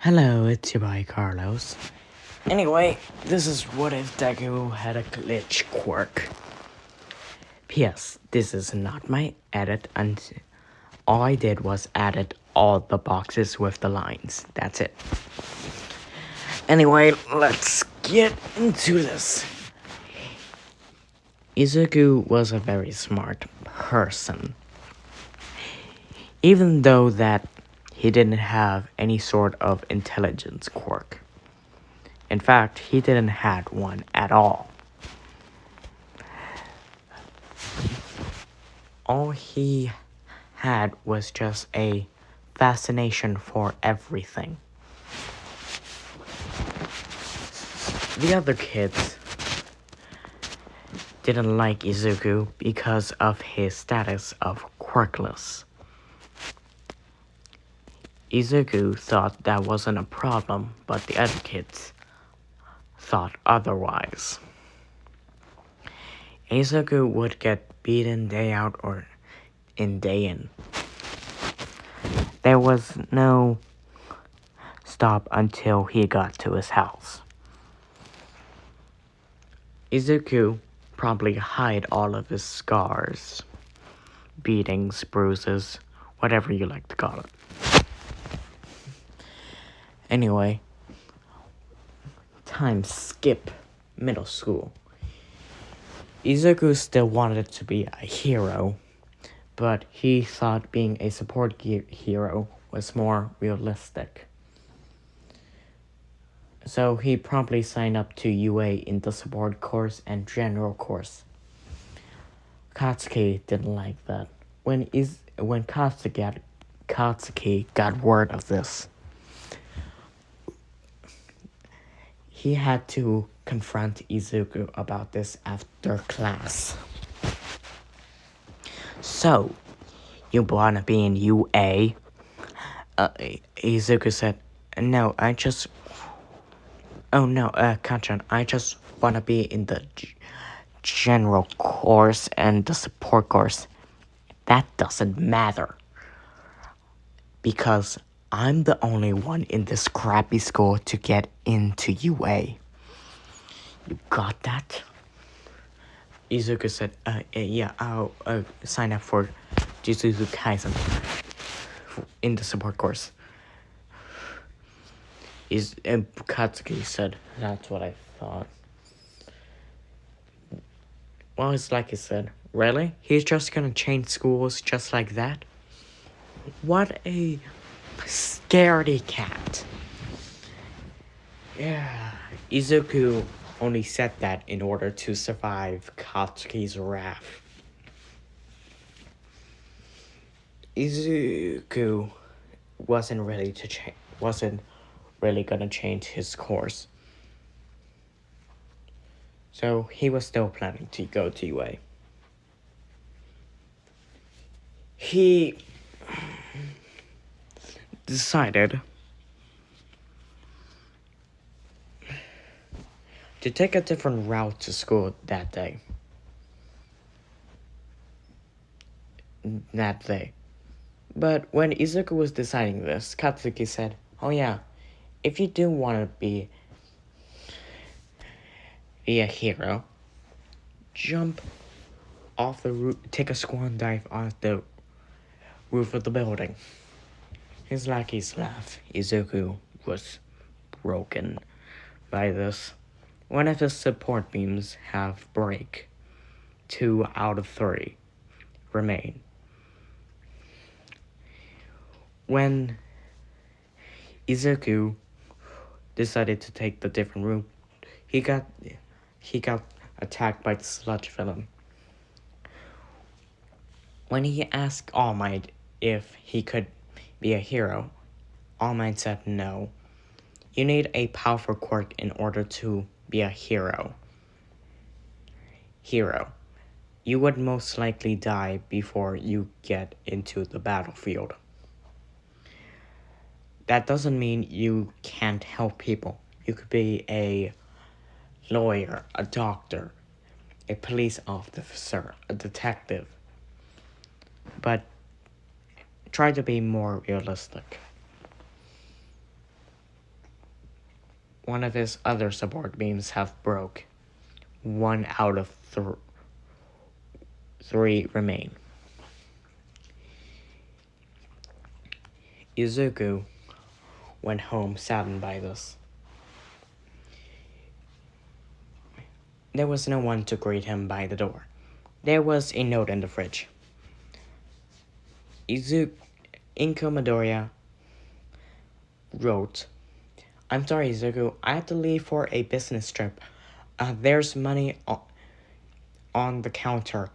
Hello, it's your boy Carlos. Anyway, this is what if Deku had a glitch quirk. P.S. This is not my edit, and all I did was added all the boxes with the lines. That's it. Anyway, let's get into this. Izuku was a very smart person. Even though that he didn't have any sort of intelligence quirk. In fact, he didn't have one at all. All he had was just a fascination for everything. The other kids didn't like Izuku because of his status of quirkless. Izuku thought that wasn't a problem, but the other kids thought otherwise. Izuku would get beaten day out or in day in. There was no stop until he got to his house. Izuku probably hid all of his scars, beatings, bruises, whatever you like to call it. Anyway, time skip middle school. Izuku still wanted to be a hero, but he thought being a support hero was more realistic. So he promptly signed up to UA in the support course and general course. Katsuki didn't like that. When Katsuki got word of this, he had to confront Izuku about this after class. So, you wanna be in UA? Izuku said, no, Kanchan, I just wanna be in the general course and the support course. That doesn't matter. Because I'm the only one in this crappy school to get into UA. You got that? Izuku said, yeah, I'll sign up for Jujutsu Kaisen in the support course. Katsuki said, that's what I thought. Well, it's like he said, really? He's just gonna change schools just like that? What a scaredy cat. Yeah, Izuku only said that in order to survive Katsuki's wrath. Izuku wasn't really gonna change his course. So he was still planning to go to UA. He decided to take a different route to school that day. But when Izuku was deciding this, Katsuki said, oh yeah, if you do want to be a hero, jump off the roof, take a swan dive off the roof of the building. His lackey's laugh. Izuku was broken by this. One of his support beams have break. 2 out of 3 remain. When Izuku decided to take the different route, he got attacked by the sludge villain. When he asked All Might if he could be a hero, All Might said no. You need a powerful quirk in order to be a hero. You would most likely die before you get into the battlefield. That doesn't mean you can't help people. You could be a lawyer, a doctor, a police officer, a detective. But try to be more realistic. one of his other support beams have broke. One out of three remain. Izuku went home saddened by this. There was no one to greet him by the door. There was a note in the fridge. Inko Midoriya wrote, "I'm sorry, Izuku. I had to leave for a business trip. There's money on the counter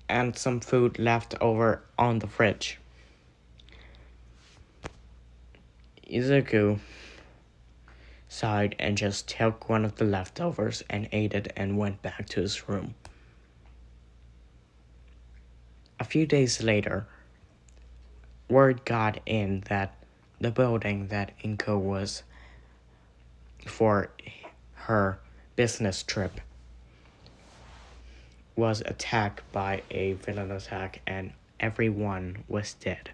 and some food left over on the fridge." Izuku sighed and just took one of the leftovers and ate it and went back to his room. A few days later, word got in that the building that Inko was for her business trip was attacked by a villain attack and everyone was dead.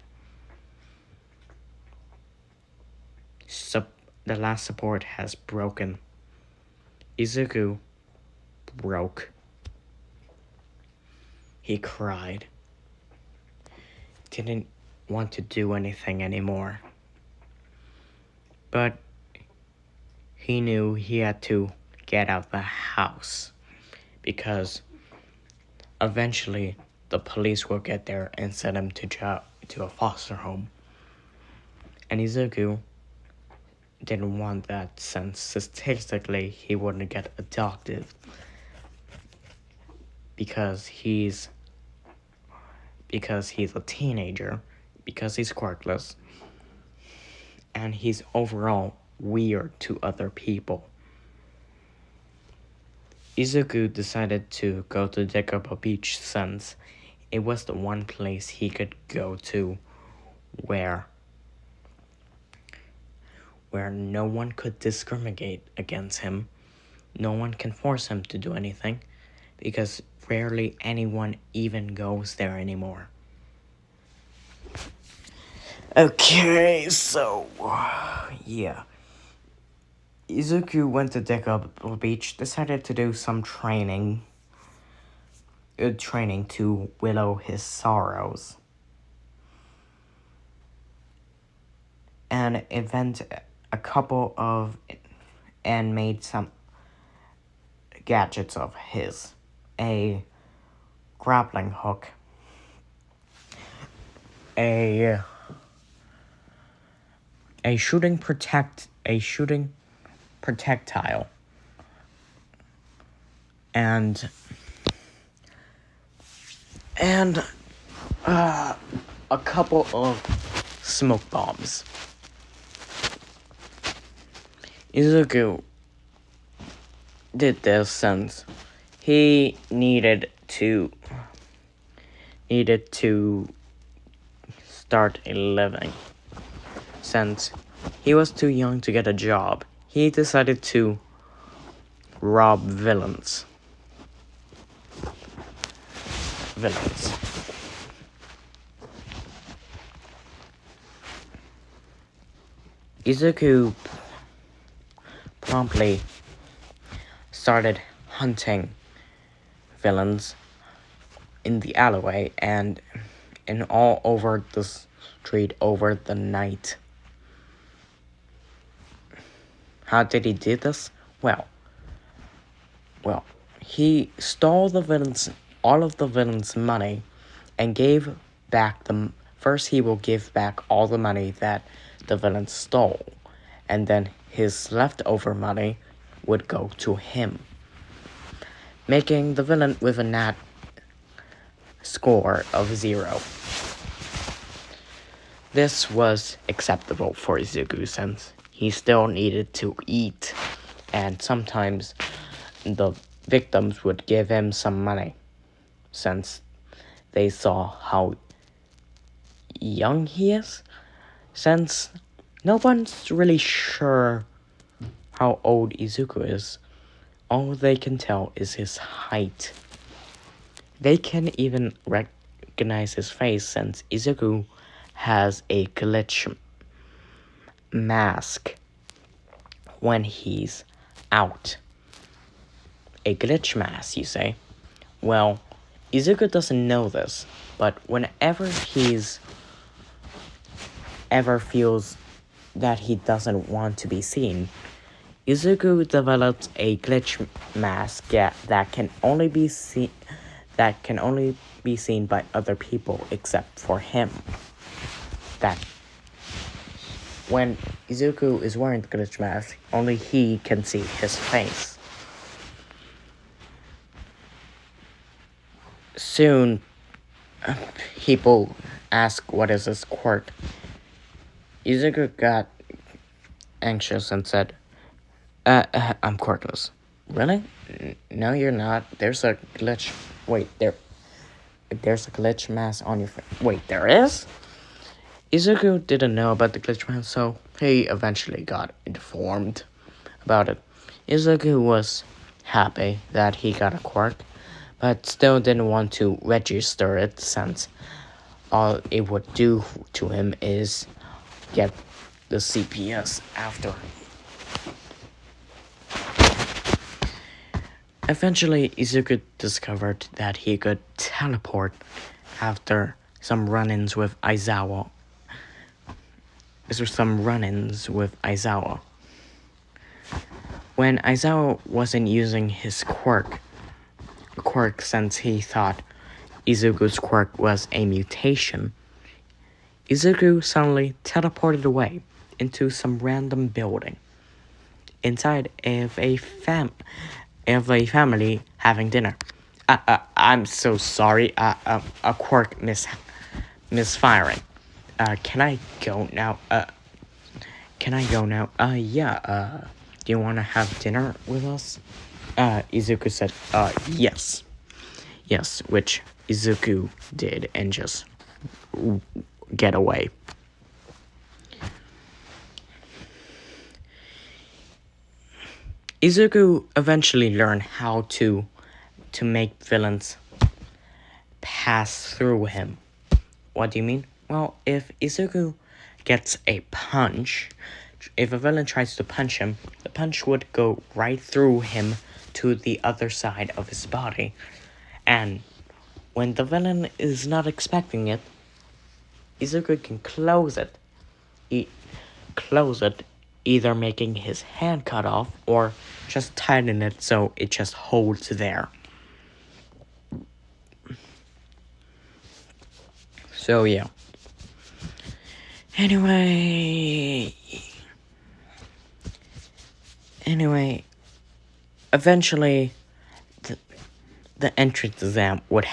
The last support has broken. Izuku broke. He cried. Didn't want to do anything anymore. But he knew he had to get out of the house because eventually the police will get there and send him to a foster home. And Izuku didn't want that since statistically he wouldn't get adopted because he's a teenager, because he's quirkless, and he's overall weird to other people. Izuku decided to go to Deku Beach since it was the one place he could go to where no one could discriminate against him. No one can force him to do anything because rarely anyone even goes there anymore. Okay, so yeah. Izuku went to Deku Beach, decided to do some training to willow his sorrows. And made some gadgets of his. A grappling hook, a shooting projectile, and a couple of smoke bombs. Izuku did this since he needed to start a living. Since he was too young to get a job, he decided to rob villains. Izuku promptly started hunting villains in the alleyway and all over the street over the night. How did he do this? Well, he stole all of the villains' money and gave back them. First, he will give back all the money that the villains stole, and then his leftover money would go to him, making the villain with a net score of 0. This was acceptable for Izuku since he still needed to eat, and sometimes the victims would give him some money since they saw how young he is, since no one's really sure how old Izuku is. All they can tell is his height. They can even recognize his face since Izuku has a glitch mask when he's out. A glitch mask, you say? Well, Izuku doesn't know this, but whenever he's ever feels that he doesn't want to be seen, Izuku develops a glitch mask that can only be seen by other people except for him. That when Izuku is wearing the glitch mask, only he can see his face. Soon, people ask what is this quirk. Izuku got anxious and said, I'm quirkless. Really? No, you're not. There's a glitch. Wait, there's a glitch mask on your face. Wait, there is? Izuku didn't know about the glitch mask, so he eventually got informed about it. Izuku was happy that he got a quirk, but still didn't want to register it since all it would do to him is get the CPS after. Eventually, Izuku discovered that he could teleport after some run-ins with Aizawa. When Aizawa wasn't using his quirk since he thought Izuku's quirk was a mutation, Izuku suddenly teleported away into some random building inside of a family having dinner. I'm so sorry. A quirk misfiring. Can I go now? Yeah. Do you want to have dinner with us? Izuku said, yes. Yes, which Izuku did and just get away. Izuku eventually learned how to make villains pass through him. What do you mean? Well, if Izuku gets a punch, if a villain tries to punch him, the punch would go right through him to the other side of his body. And when the villain is not expecting it, Izuku can close it. Either making his hand cut off or just tighten it so it just holds there. So yeah. Anyway, eventually the entrance exam would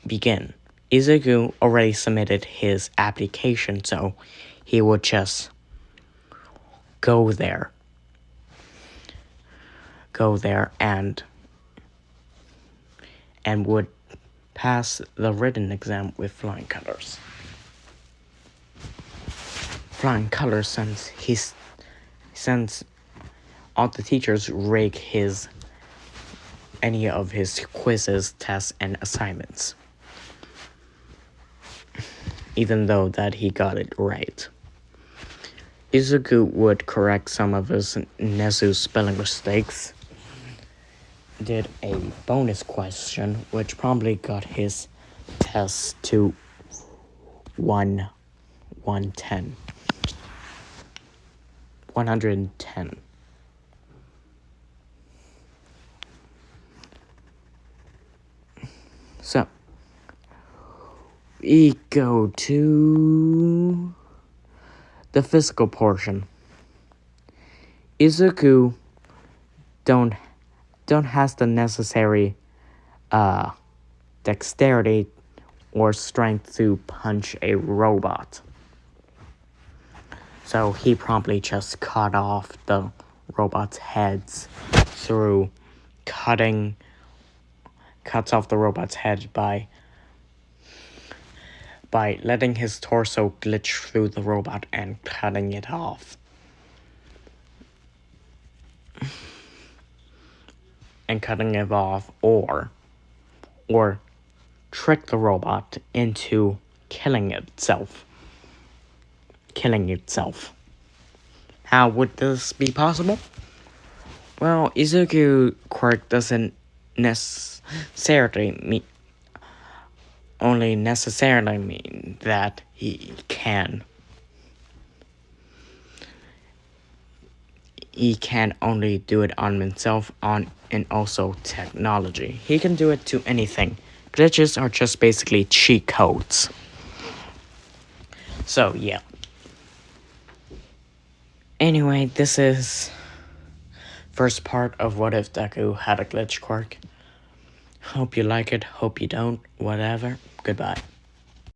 begin. Izuku already submitted his application, so he would just go there and would pass the written exam with flying colors. Flying colors since all the teachers rig any of his quizzes, tests, and assignments, even though that he got it right. Izuku would correct some of his Nezu spelling mistakes, did a bonus question, which probably got his test to 110. So, we go to the physical portion. Izuku don't has the necessary dexterity or strength to punch a robot. So he promptly just cut off the robot's heads through cuts off the robot's head by letting his torso glitch through the robot and cutting it off. Or trick the robot into killing itself. How would this be possible? Well, Izuku quirk doesn't necessarily mean that he can only do it on himself and also technology. He can do it to anything. Glitches are just basically cheat codes. So yeah. Anyway, this is first part of what if Deku had a glitch quirk. Hope you like it, hope you don't, whatever. Goodbye.